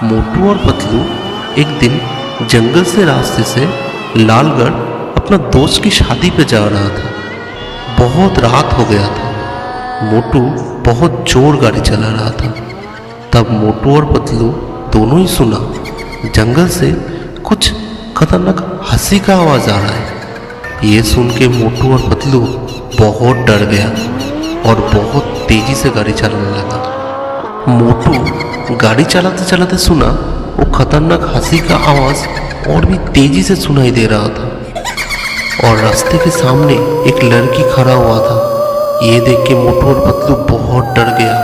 मोटू और पतलू एक दिन जंगल से रास्ते से लालगढ़ अपना दोस्त की शादी पे जा रहा था। बहुत रात हो गया था। मोटू बहुत जोर गाड़ी चला रहा था। तब मोटू और पतलू दोनों ही सुना जंगल से कुछ खतरनाक हंसी का आवाज़ आ रहा है। ये सुन के मोटू और पतलू बहुत डर गया और बहुत तेजी से गाड़ी चलाने लगा। मोटू गाड़ी चलाते चलाते सुना वो खतरनाक हंसी का आवाज़ और भी तेजी से सुनाई दे रहा था और रास्ते के सामने एक लड़की खड़ा हुआ था। ये देख के मोटू और पतलू बहुत डर गया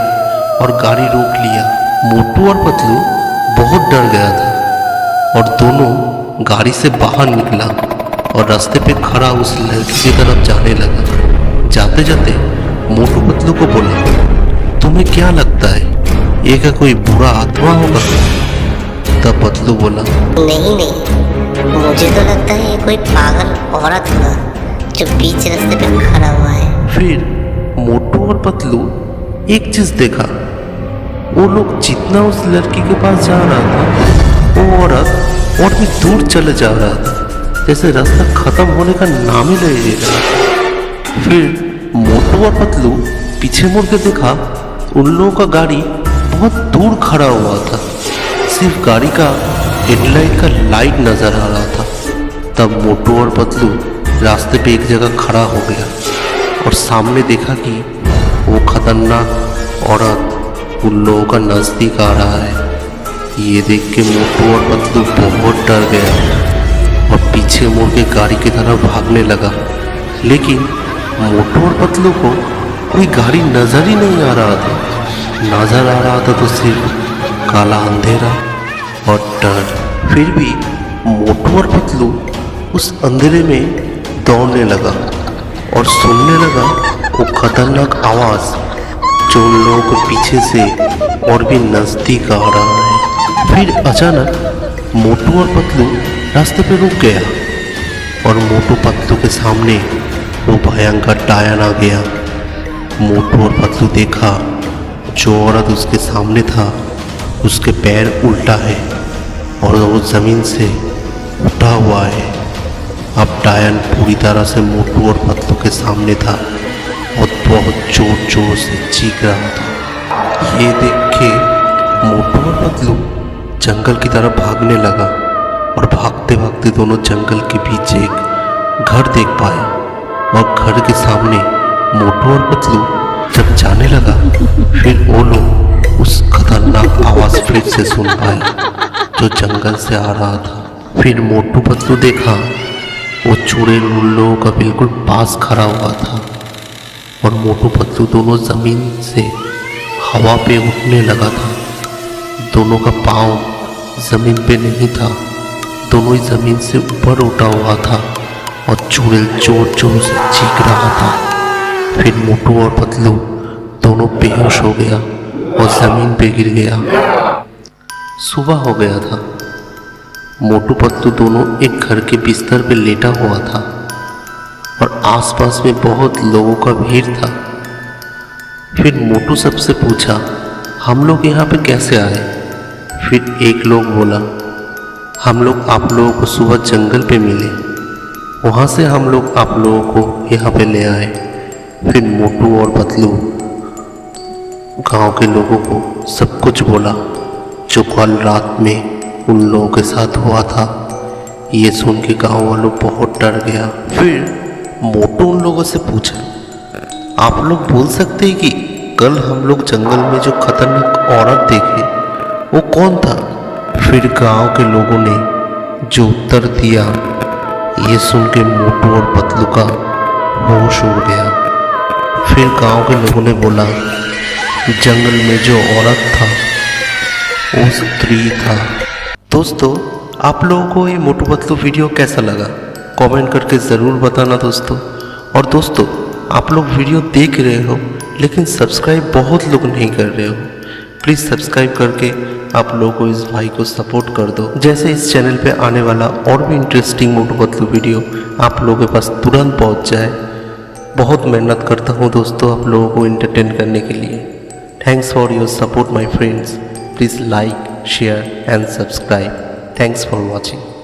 और गाड़ी रोक लिया। मोटू और पतलू बहुत डर गया था और दोनों गाड़ी से बाहर निकला और रास्ते पे खड़ा उस लड़की की तरफ जाने लगा। जाते जाते मोटू पतलू को बोला, तुम्हें क्या लगता है ये क्या कोई बुरा आत्मा होगा? तब पतलू बोला, नहीं, मुझे तो लगता है ये कोई पागल औरत होगा जो बीच रास्ते पे खड़ा हुआ है। फिर मोटू और पतलू एक चीज देखा, वो लोग जितना उस लड़की के पास जा रहा था वो औरत और भी दूर चले जा रहा था, जैसे रास्ता खत्म होने का नाम ही नहीं ले रहा। फिर मोटू और पतलू पीछे मुड़ के देखा, उन लोगों का गाड़ी बहुत दूर खड़ा हुआ था। सिर्फ गाड़ी का हेडलाइट का लाइट नजर आ रहा था। तब मोटू और पतलू रास्ते पे एक जगह खड़ा हो गया और सामने देखा कि वो खतरनाक औरत उन लोगों का नजदीक आ रहा है। ये देख के मोटू और पतलू बहुत डर गया और पीछे मुड़ के गाड़ी की तरफ भागने लगा। लेकिन मोटू और पतलू को कोई गाड़ी नजर ही नहीं आ रहा था। नजर आ रहा था तो सिर्फ काला अंधेरा और डर। फिर भी मोटू और पतलू उस अंधेरे में दौड़ने लगा और सुनने लगा वो खतरनाक आवाज़ जो उन लोगों के पीछे से और भी नज़दीक आ रहा है। फिर अचानक मोटू और पतलू रास्ते पे रुक गया और मोटू पतलू के सामने वो भयंकर डायन आ गया। मोटू और पतलू देखा जो औरत उसके सामने था उसके पैर उल्टा है और वो ज़मीन से उठा हुआ है। अब डायन पूरी तरह से मोटू और पतलू के सामने था और बहुत जोर जोर से चीख रहा था। ये देख के मोटू और पतलू जंगल की तरफ भागने लगा और भागते भागते दोनों जंगल के बीच एक घर देख पाया और घर के सामने मोटू और पतलू जब जाने लगा फिर वो लोग उस खतरनाक आवाज़ फिर से सुन पाए जो जंगल से आ रहा था। फिर मोटू पतलू देखा वो चूड़े उन लोगों का बिल्कुल पास खड़ा हुआ था और मोटू पतलू दोनों ज़मीन से हवा पे उठने लगा था। दोनों का पाँव ज़मीन पे नहीं था, दोनों ही ज़मीन से ऊपर उठा हुआ था और चूड़ेल जोर जोर से चीख रहा था। फिर मोटू और पतलू दोनों बेहोश हो गया और ज़मीन पे गिर गया। सुबह हो गया था। मोटू पतलू दोनों एक घर के बिस्तर पे लेटा हुआ था और आसपास में बहुत लोगों का भीड़ था। फिर मोटू सबसे पूछा, हम लोग यहाँ पे कैसे आए? फिर एक लोग बोला, हम लोग आप लोगों को सुबह जंगल पे मिले, वहाँ से हम लोग आप लोगों को यहाँ पे ले आए। फिर मोटू और पतलू गांव के लोगों को सब कुछ बोला जो कल रात में उन लोगों के साथ हुआ था। ये सुन के गांव वालों बहुत डर गया। फिर मोटू उन लोगों से पूछा, आप लोग बोल सकते हैं कि कल हम लोग जंगल में जो खतरनाक औरत देखे वो कौन था? फिर गांव के लोगों ने जो उत्तर दिया ये सुन के मोटू और पतलू का होश उड़ गया। फिर गांव के लोगों ने बोला, जंगल में जो औरत था वो स्त्री था। दोस्तों, आप लोगों को ये मोटू पतलू वीडियो कैसा लगा कमेंट करके ज़रूर बताना दोस्तों। और दोस्तों, आप लोग वीडियो देख रहे हो लेकिन सब्सक्राइब बहुत लोग नहीं कर रहे हो, प्लीज़ सब्सक्राइब करके आप लोगों को इस भाई को सपोर्ट कर दो, जैसे इस चैनल पे आने वाला और भी इंटरेस्टिंग मोटू पतलू वीडियो आप लोगों के पास तुरंत पहुंच जाए। बहुत मेहनत करता हूं दोस्तों आप लोगों को एंटरटेन करने के लिए। Thanks for your support my friends, please like share and subscribe. Thanks for watching.